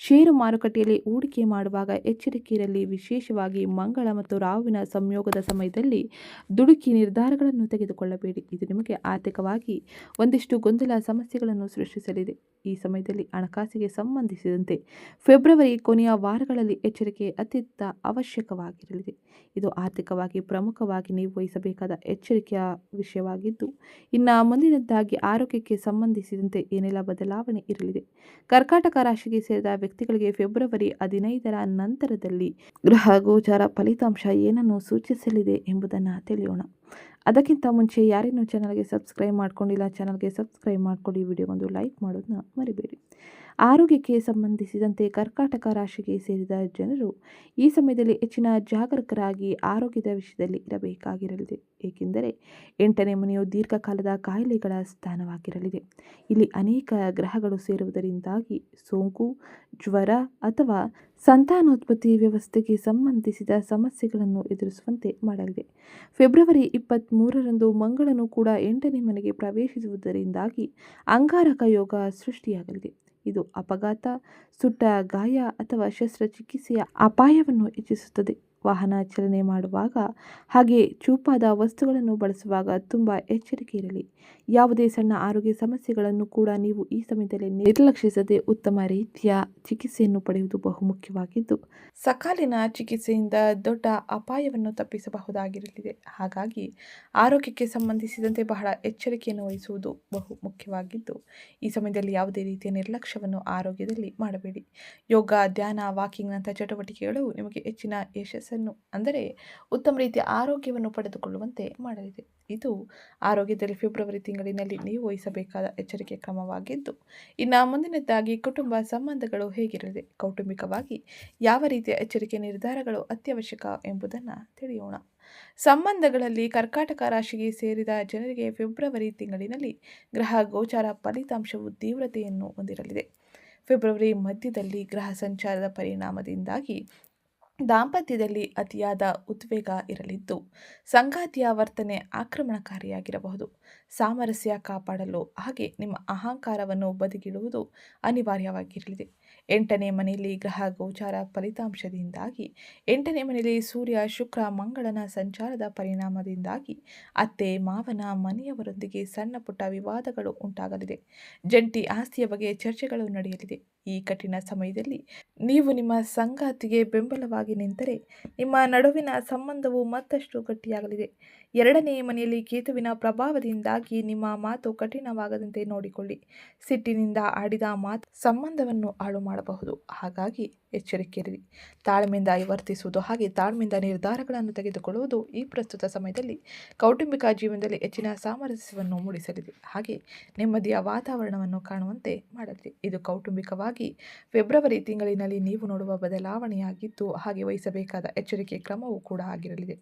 ಷೇರು ಮಾರುಕಟ್ಟೆಯಲ್ಲಿ ಹೂಡಿಕೆ ಮಾಡುವಾಗ ಎಚ್ಚರಿಕೆ ಇರಲಿ. ವಿಶೇಷವಾಗಿ ಮಂಗಳ ಮತ್ತು ರಾಹುವಿನ ಸಂಯೋಗದ ಸಮಯದಲ್ಲಿ ದುಡುಕಿ ನಿರ್ಧಾರಗಳನ್ನು ತೆಗೆದುಕೊಳ್ಳಬೇಡಿ. ಇದು ನಿಮಗೆ ಆರ್ಥಿಕವಾಗಿ ಒಂದಿಷ್ಟು ಗೊಂದಲ ಸಮಸ್ಯೆಗಳನ್ನು ಸೃಷ್ಟಿಸಲಿದೆ. ಈ ಸಮಯದಲ್ಲಿ ಹಣಕಾಸಿಗೆ ಸಂಬಂಧಿಸಿದಂತೆ ಫೆಬ್ರವರಿ ಕೊನೆಯ ವಾರಗಳಲ್ಲಿ ಎಚ್ಚರಿಕೆ ಅತ್ಯಂತ ಅವಶ್ಯಕವಾಗಿರಲಿದೆ. ಇದು ಆರ್ಥಿಕವಾಗಿ ಪ್ರಮುಖವಾಗಿ ನೀವು ವಹಿಸಬೇಕಾದ ಎಚ್ಚರಿಕೆಯ ವಿಷಯವಾಗಿದ್ದು, ಇನ್ನು ಮುಂದಿನದ್ದಾಗಿ ಆರೋಗ್ಯಕ್ಕೆ ಸಂಬಂಧಿಸಿದಂತೆ ಏನೆಲ್ಲ ಬದಲಾವಣೆ ಇರಲಿದೆ. ಕರ್ಕಾಟಕ ರಾಶಿಗೆ ಸೇರಿದ ವ್ಯಕ್ತಿಗಳಿಗೆ ಫೆಬ್ರವರಿ 15ರ ನಂತರದಲ್ಲಿ ಗ್ರಹ ಗೋಚಾರ ಫಲಿತಾಂಶ ಏನನ್ನು ಸೂಚಿಸಲಿದೆ ಎಂಬುದನ್ನು ತಿಳಿಯೋಣ. ಅದಕ್ಕಿಂತ ಮುಂಚೆ ಯಾರೇನು ಚಾನಲ್ಗೆ ಸಬ್ಸ್ಕ್ರೈಬ್ ಮಾಡ್ಕೊಂಡಿಲ್ಲ, ಚಾನಲ್ಗೆ ಸಬ್ಸ್ಕ್ರೈಬ್ ಮಾಡ್ಕೊಳ್ಳಿ. ವಿಡಿಯೋಗೊಂದು ಲೈಕ್ ಮಾಡೋದನ್ನ ಮರಿಬೇಡಿ. ಆರೋಗ್ಯಕ್ಕೆ ಸಂಬಂಧಿಸಿದಂತೆ ಕರ್ಕಾಟಕ ರಾಶಿಗೆ ಸೇರಿದ ಜನರು ಈ ಸಮಯದಲ್ಲಿ ಹೆಚ್ಚಿನ ಜಾಗರೂಕರಾಗಿ ಆರೋಗ್ಯದ ವಿಷಯದಲ್ಲಿ ಇರಬೇಕಾಗಿರಲಿದೆ. ಏಕೆಂದರೆ 8ನೇ ಮನೆಯು ದೀರ್ಘಕಾಲದ ಕಾಯಿಲೆಗಳ ಸ್ಥಾನವಾಗಿರಲಿದೆ. ಇಲ್ಲಿ ಅನೇಕ ಗ್ರಹಗಳು ಸೇರುವುದರಿಂದಾಗಿ ಸೋಂಕು, ಜ್ವರ ಅಥವಾ ಸಂತಾನೋತ್ಪತ್ತಿ ವ್ಯವಸ್ಥೆಗೆ ಸಂಬಂಧಿಸಿದ ಸಮಸ್ಯೆಗಳನ್ನು ಎದುರಿಸುವಂತೆ ಮಾಡಲಿದೆ. ಫೆಬ್ರವರಿ 23ರಂದು ಮಂಗಳನು ಕೂಡ 8ನೇ ಮನೆಗೆ ಪ್ರವೇಶಿಸುವುದರಿಂದಾಗಿ ಅಂಗಾರಕ ಯೋಗ ಸೃಷ್ಟಿಯಾಗಲಿದೆ. ಇದು ಅಪಘಾತ, ಸುಟ್ಟ ಗಾಯ ಅಥವಾ ಶಸ್ತ್ರಚಿಕಿತ್ಸೆಯ ಅಪಾಯವನ್ನು ಹೆಚ್ಚಿಸುತ್ತದೆ. ವಾಹನ ಚಾಲನೆ ಮಾಡುವಾಗ ಹಾಗೆ ಚೂಪಾದ ವಸ್ತುಗಳನ್ನು ಬಳಸುವಾಗ ತುಂಬ ಎಚ್ಚರಿಕೆ ಇರಲಿ. ಯಾವುದೇ ಸಣ್ಣ ಆರೋಗ್ಯ ಸಮಸ್ಯೆಗಳನ್ನು ಕೂಡ ನೀವು ಈ ಸಮಯದಲ್ಲಿ ನಿರ್ಲಕ್ಷಿಸದೆ ಉತ್ತಮ ರೀತಿಯ ಚಿಕಿತ್ಸೆಯನ್ನು ಪಡೆಯುವುದು ಬಹುಮುಖ್ಯವಾಗಿದ್ದು, ಸಕಾಲಿನ ಚಿಕಿತ್ಸೆಯಿಂದ ದೊಡ್ಡ ಅಪಾಯವನ್ನು ತಪ್ಪಿಸಬಹುದಾಗಿರಲಿದೆ. ಹಾಗಾಗಿ ಆರೋಗ್ಯಕ್ಕೆ ಸಂಬಂಧಿಸಿದಂತೆ ಬಹಳ ಎಚ್ಚರಿಕೆಯನ್ನು ವಹಿಸುವುದು ಬಹು ಮುಖ್ಯವಾಗಿದ್ದು, ಈ ಸಮಯದಲ್ಲಿ ಯಾವುದೇ ರೀತಿಯ ನಿರ್ಲಕ್ಷ್ಯವನ್ನು ಆರೋಗ್ಯದಲ್ಲಿ ಮಾಡಬೇಡಿ. ಯೋಗ, ಧ್ಯಾನ, ವಾಕಿಂಗ್ನಂಥ ಚಟುವಟಿಕೆಗಳು ನಿಮಗೆ ಹೆಚ್ಚಿನ ಯಶಸ್ಸನ್ನು ಅಂದರೆ ಉತ್ತಮ ರೀತಿಯ ಆರೋಗ್ಯವನ್ನು ಪಡೆದುಕೊಳ್ಳುವಂತೆ ಮಾಡಲಿದೆ. ಇದು ಆರೋಗ್ಯದಲ್ಲಿ ಫೆಬ್ರವರಿ ತಿಂಗಳಿನಲ್ಲಿ ನೀವು ವಹಿಸಬೇಕಾದ ಎಚ್ಚರಿಕೆ ಕ್ರಮವಾಗಿದ್ದು, ಇನ್ನು ಮುಂದಿನದ್ದಾಗಿ ಕುಟುಂಬ ಸಂಬಂಧಗಳು ಹೇಗಿರಲಿದೆ, ಕೌಟುಂಬಿಕವಾಗಿ ಯಾವ ರೀತಿಯ ಎಚ್ಚರಿಕೆ ನಿರ್ಧಾರಗಳು ಅತ್ಯವಶ್ಯಕ ಎಂಬುದನ್ನು ತಿಳಿಯೋಣ. ಸಂಬಂಧಗಳಲ್ಲಿ ಕರ್ಕಾಟಕ ರಾಶಿಗೆ ಸೇರಿದ ಜನರಿಗೆ ಫೆಬ್ರವರಿ ತಿಂಗಳಿನಲ್ಲಿ ಗ್ರಹ ಗೋಚಾರ ಫಲಿತಾಂಶವು ತೀವ್ರತೆಯನ್ನು ಹೊಂದಿರಲಿದೆ. ಫೆಬ್ರವರಿ ಮಧ್ಯದಲ್ಲಿ ಗ್ರಹ ಸಂಚಾರದ ಪರಿಣಾಮದಿಂದಾಗಿ ದಾಂಪತ್ಯದಲ್ಲಿ ಅತಿಯಾದ ಉದ್ವೇಗ ಇರಲಿದ್ದು, ಸಂಗಾತಿಯ ವರ್ತನೆ ಆಕ್ರಮಣಕಾರಿಯಾಗಿರಬಹುದು. ಸಾಮರಸ್ಯ ಕಾಪಾಡಲು ಹಾಗೆ ನಿಮ್ಮ ಅಹಂಕಾರವನ್ನು ಬದಿಗಿಡುವುದು ಅನಿವಾರ್ಯವಾಗಿರಲಿದೆ. 8ನೇ ಮನೆಯಲ್ಲಿ ಗ್ರಹ ಗೋಚಾರ ಫಲಿತಾಂಶದಿಂದಾಗಿ 8ನೇ ಮನೆಯಲ್ಲಿ ಸೂರ್ಯ, ಶುಕ್ರ, ಮಂಗಳನ ಸಂಚಾರದ ಪರಿಣಾಮದಿಂದಾಗಿ ಅತ್ತೆ ಮಾವನ ಮನೆಯವರೊಂದಿಗೆ ಸಣ್ಣ ಪುಟ್ಟ ವಿವಾದಗಳು ಉಂಟಾಗಲಿದೆ. ಜಂಟಿ ಆಸ್ತಿಯ ಬಗ್ಗೆ ಚರ್ಚೆಗಳು ನಡೆಯಲಿದೆ. ಈ ಕಠಿಣ ಸಮಯದಲ್ಲಿ ನೀವು ನಿಮ್ಮ ಸಂಗಾತಿಗೆ ಬೆಂಬಲವಾಗಿ ನಿಂತರೆ ನಿಮ್ಮ ನಡುವಿನ ಸಂಬಂಧವು ಮತ್ತಷ್ಟು ಗಟ್ಟಿಯಾಗಲಿದೆ. 2ನೇ ಮನೆಯಲ್ಲಿ ಕೇತುವಿನ ಪ್ರಭಾವದಿಂದಾಗಿ ನಿಮ್ಮ ಮಾತು ಕಠಿಣವಾಗದಂತೆ ನೋಡಿಕೊಳ್ಳಿ. ಸಿಟ್ಟಿನಿಂದ ಆಡಿದ ಮಾತು ಸಂಬಂಧವನ್ನು ಹಾಳು ಮಾಡಬಹುದು. ಹಾಗಾಗಿ ಎಚ್ಚರಿಕೆಯಿರಿ. ತಾಳ್ಮೆಯಿಂದ ವರ್ತಿಸುವುದು ಹಾಗೆ ತಾಳ್ಮೆಯಿಂದ ನಿರ್ಧಾರಗಳನ್ನು ತೆಗೆದುಕೊಳ್ಳುವುದು ಈ ಪ್ರಸ್ತುತ ಸಮಯದಲ್ಲಿ ಕೌಟುಂಬಿಕ ಜೀವನದಲ್ಲಿ ಹೆಚ್ಚಿನ ಸಾಮರಸ್ಯವನ್ನು ಮೂಡಿಸಲಿದೆ. ಹಾಗೆ ನೆಮ್ಮದಿಯ ವಾತಾವರಣವನ್ನು ಕಾಣುವಂತೆ ಮಾಡಲಿದೆ. ಇದು ಕೌಟುಂಬಿಕವಾಗಿ ಫೆಬ್ರವರಿ ತಿಂಗಳಿನಲ್ಲಿ ನೀವು ನೋಡುವ ಬದಲಾವಣೆಯಾಗಿದ್ದು, ಹಾಗೆ ವಹಿಸಬೇಕಾದ ಎಚ್ಚರಿಕೆ ಕ್ರಮವೂ ಕೂಡ ಆಗಿರಲಿದೆ.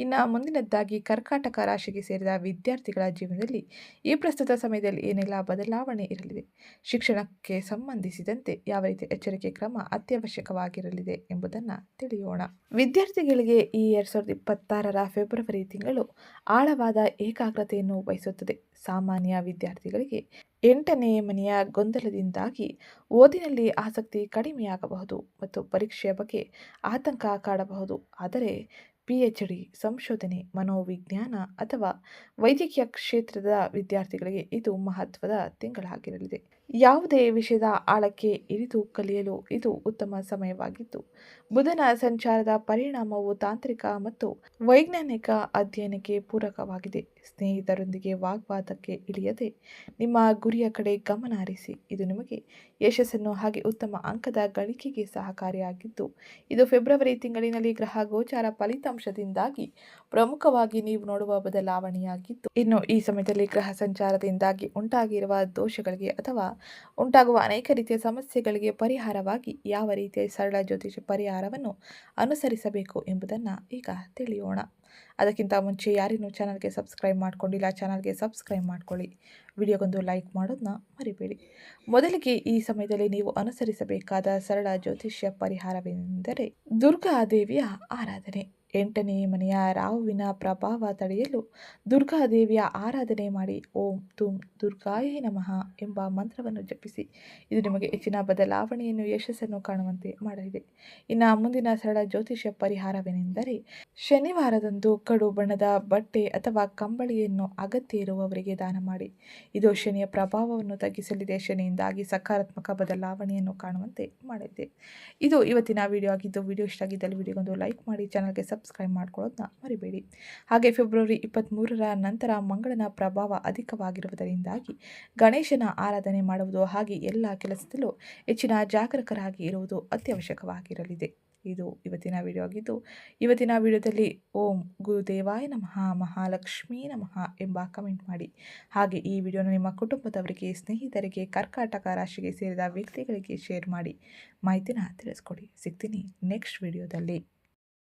ಇನ್ನು ಮುಂದಿನದ್ದಾಗಿ ಕರ್ಕಾಟಕ ರಾಶಿಗೆ ಸೇರಿದ ವಿದ್ಯಾರ್ಥಿಗಳ ಜೀವನದಲ್ಲಿ ಈ ಪ್ರಸ್ತುತ ಸಮಯದಲ್ಲಿ ಏನೆಲ್ಲ ಬದಲಾವಣೆ ಇರಲಿದೆ, ಶಿಕ್ಷಣಕ್ಕೆ ಸಂಬಂಧಿಸಿದಂತೆ ಯಾವ ರೀತಿಯ ಎಚ್ಚರಿಕೆ ಕ್ರಮ ಅತ್ಯವಶ್ಯಕವಾಗಿರಲಿದೆ ಎಂಬುದನ್ನು ತಿಳಿಯೋಣ. ವಿದ್ಯಾರ್ಥಿಗಳಿಗೆ ಈ 2026ರ ಫೆಬ್ರವರಿ ತಿಂಗಳು ಆಳವಾದ ಏಕಾಗ್ರತೆಯನ್ನು ಬಯಸುತ್ತದೆ. ಸಾಮಾನ್ಯ ವಿದ್ಯಾರ್ಥಿಗಳಿಗೆ 8ನೇ ಮನೆಯ ಗೊಂದಲದಿಂದಾಗಿ ಓದಿನಲ್ಲಿ ಆಸಕ್ತಿ ಕಡಿಮೆಯಾಗಬಹುದು ಮತ್ತು ಪರೀಕ್ಷೆಯ ಬಗ್ಗೆ ಆತಂಕ ಕಾಡಬಹುದು. ಆದರೆ PhD, ಸಂಶೋಧನೆ, ಮನೋವಿಜ್ಞಾನ ಅಥವಾ ವೈದ್ಯಕೀಯ ಕ್ಷೇತ್ರದ ವಿದ್ಯಾರ್ಥಿಗಳಿಗೆ ಇದು ಮಹತ್ವದ ತಿಂಗಳಾಗಿರಲಿದೆ. ಯಾವುದೇ ವಿಷಯದ ಆಳಕ್ಕೆ ಇಳಿದು ಕಲಿಯಲು ಇದು ಉತ್ತಮ ಸಮಯವಾಗಿದ್ದು, ಬುಧನ ಸಂಚಾರದ ಪರಿಣಾಮವು ತಾಂತ್ರಿಕ ಮತ್ತು ವೈಜ್ಞಾನಿಕ ಅಧ್ಯಯನಕ್ಕೆ ಪೂರಕವಾಗಿದೆ. ಸ್ನೇಹಿತರೊಂದಿಗೆ ವಾಗ್ವಾದಕ್ಕೆ ಇಳಿಯದೆ ನಿಮ್ಮ ಗುರಿಯ ಕಡೆ ಗಮನ ಹರಿಸಿ. ಇದು ನಿಮಗೆ ಯಶಸ್ಸನ್ನು ಹಾಗೆ ಉತ್ತಮ ಅಂಕದ ಗಳಿಕೆಗೆ ಸಹಕಾರಿಯಾಗಿದ್ದು, ಇದು ಫೆಬ್ರವರಿ ತಿಂಗಳಿನಲ್ಲಿ ಗ್ರಹ ಗೋಚಾರ ಫಲಿತಾಂಶದಿಂದಾಗಿ ಪ್ರಮುಖವಾಗಿ ನೀವು ನೋಡುವ ಬದಲಾವಣೆಯಾಗಿದ್ದು, ಇನ್ನು ಈ ಸಮಯದಲ್ಲಿ ಗ್ರಹ ಸಂಚಾರದಿಂದಾಗಿ ಉಂಟಾಗಿರುವ ದೋಷಗಳಿಗೆ ಅಥವಾ ಉಂಟಾಗುವ ಅನೇಕ ರೀತಿಯ ಸಮಸ್ಯೆಗಳಿಗೆ ಪರಿಹಾರವಾಗಿ ಯಾವ ರೀತಿಯ ಸರಳ ಜ್ಯೋತಿಷ ಪರಿಹಾರವನ್ನು ಅನುಸರಿಸಬೇಕು ಎಂಬುದನ್ನು ಈಗ ತಿಳಿಯೋಣ. ಅದಕ್ಕಿಂತ ಮುಂಚೆ ಯಾರಿನ್ನೂ ಚಾನಲ್ಗೆ ಸಬ್ಸ್ಕ್ರೈಬ್ ಮಾಡ್ಕೊಂಡಿಲ್ಲ, ಚಾನಲ್ಗೆ ಸಬ್ಸ್ಕ್ರೈಬ್ ಮಾಡ್ಕೊಳ್ಳಿ. ವಿಡಿಯೋಗೊಂದು ಲೈಕ್ ಮಾಡೋದನ್ನ ಮರಿಬೇಡಿ. ಮೊದಲಿಗೆ ಈ ಸಮಯದಲ್ಲಿ ನೀವು ಅನುಸರಿಸಬೇಕಾದ ಸರಳ ಜ್ಯೋತಿಷ್ಯ ಪರಿಹಾರವೆಂದರೆ ದುರ್ಗಾದೇವಿಯ ಆರಾಧನೆ. 8ನೇ ಮನೆಯ ರಾಹುವಿನ ಪ್ರಭಾವ ತಡೆಯಲು ದುರ್ಗಾದೇವಿಯ ಆರಾಧನೆ ಮಾಡಿ. ಓಂ ತುಂ ದುರ್ಗಾಯೇ ನಮಃ ಎಂಬ ಮಂತ್ರವನ್ನು ಜಪಿಸಿ. ಇದು ನಿಮಗೆ ಹೆಚ್ಚಿನ ಬದಲಾವಣೆಯನ್ನು, ಯಶಸ್ಸನ್ನು ಕಾಣುವಂತೆ ಮಾಡಲಿದೆ. ಇನ್ನು ಮುಂದಿನ ಸರಳ ಜ್ಯೋತಿಷ್ಯ ಪರಿಹಾರವೇನೆಂದರೆ ಶನಿವಾರದಂದು ಕಡು ಬಣ್ಣದ ಬಟ್ಟೆ ಅಥವಾ ಕಂಬಳಿಯನ್ನು ಅಗತ್ಯ ಇರುವವರಿಗೆ ದಾನ ಮಾಡಿ. ಇದು ಶನಿಯ ಪ್ರಭಾವವನ್ನು ತಗ್ಗಿಸಲಿದೆ. ಶನಿಯಿಂದಾಗಿ ಸಕಾರಾತ್ಮಕ ಬದಲಾವಣೆಯನ್ನು ಕಾಣುವಂತೆ ಮಾಡಲಿದೆ. ಇದು ಇವತ್ತಿನ ವಿಡಿಯೋ ಆಗಿದ್ದು, ವಿಡಿಯೋ ಇಷ್ಟ ಆಗಿದ್ದಲ್ಲಿ ವಿಡಿಯೋಗೊಂದು ಲೈಕ್ ಮಾಡಿ, ಚಾನಲ್ಗೆ ಸಬ್ಸ್ಕ್ರೈಬ್ ಮಾಡ್ಕೊಳ್ಳೋದನ್ನ ಮರಿಬೇಡಿ. ಹಾಗೆ ಫೆಬ್ರವರಿ 23ರ ನಂತರ ಮಂಗಳನ ಪ್ರಭಾವ ಅಧಿಕವಾಗಿರುವುದರಿಂದಾಗಿ ಗಣೇಶನ ಆರಾಧನೆ ಮಾಡುವುದು ಹಾಗೆ ಎಲ್ಲ ಕೆಲಸದಲ್ಲೂ ಹೆಚ್ಚಿನ ಜಾಗರೂಕರಾಗಿ ಇರುವುದು ಅತ್ಯವಶ್ಯಕವಾಗಿರಲಿದೆ. ಇದು ಇವತ್ತಿನ ವಿಡಿಯೋ ಆಗಿದ್ದು, ಇವತ್ತಿನ ವಿಡಿಯೋದಲ್ಲಿ ಓಂ ಗುರುದೇವಾಯ ನಮಃ, ಮಹಾಲಕ್ಷ್ಮೀ ನಮಃ ಎಂಬ ಕಮೆಂಟ್ ಮಾಡಿ. ಹಾಗೆ ಈ ವಿಡಿಯೋನ ನಿಮ್ಮ ಕುಟುಂಬದವರಿಗೆ, ಸ್ನೇಹಿತರಿಗೆ, ಕರ್ಕಾಟಕ ರಾಶಿಗೆ ಸೇರಿದ ವ್ಯಕ್ತಿಗಳಿಗೆ ಶೇರ್ ಮಾಡಿ ಮಾಹಿತಿನ ತಿಳಿಸ್ಕೊಡಿ. ಸಿಗ್ತೀನಿ ನೆಕ್ಸ್ಟ್ ವಿಡಿಯೋದಲ್ಲಿ.